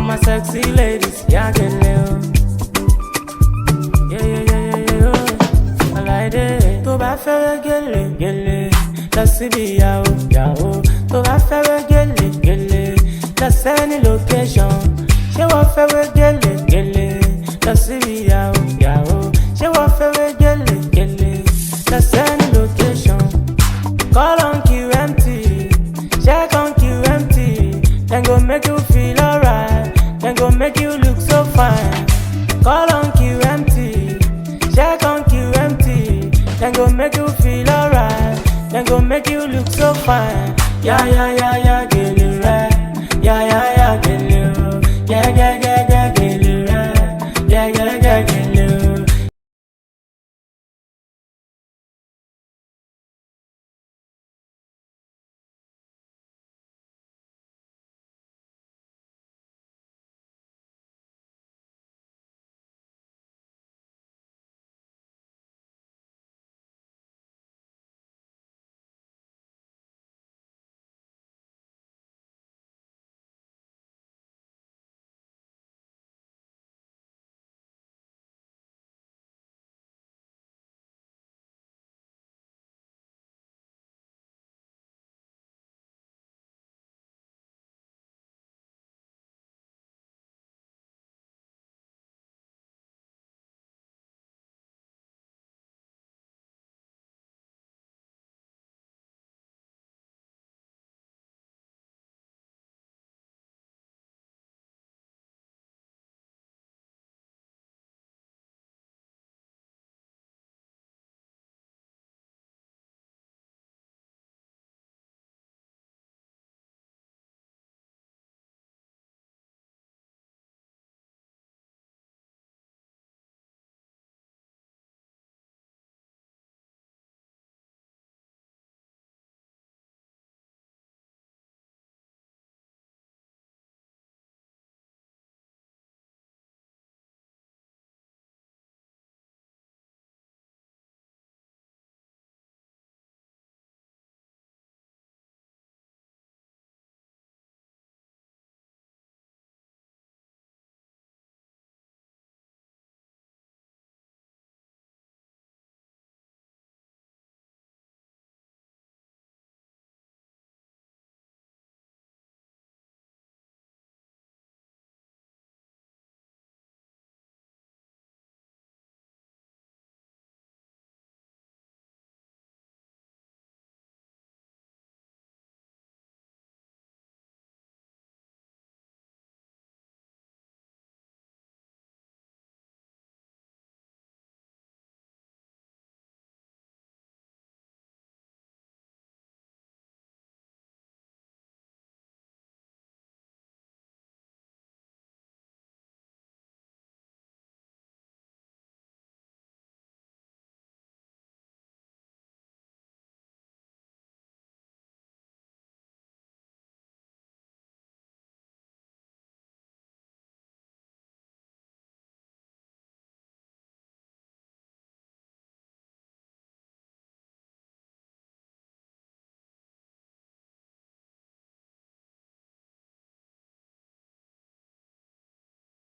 my sexy ladies, yeah, get little. I like it. To bá fẹ́ gele, lọ síbi yahoo. To bá fẹ́ gele, lọ sẹ́ni location. Ṣé wọ́n fẹ́ gele, lọ síbi yahoo. Ṣé wọ́n fẹ́ gele, lọ sẹ́ni location. Call on QMT, check on QMT. Then go make you feel alright, then go make you look so fine. Call on QMT, check on QMT. Then go make you feel alright, then go make you look so fine. Yeah,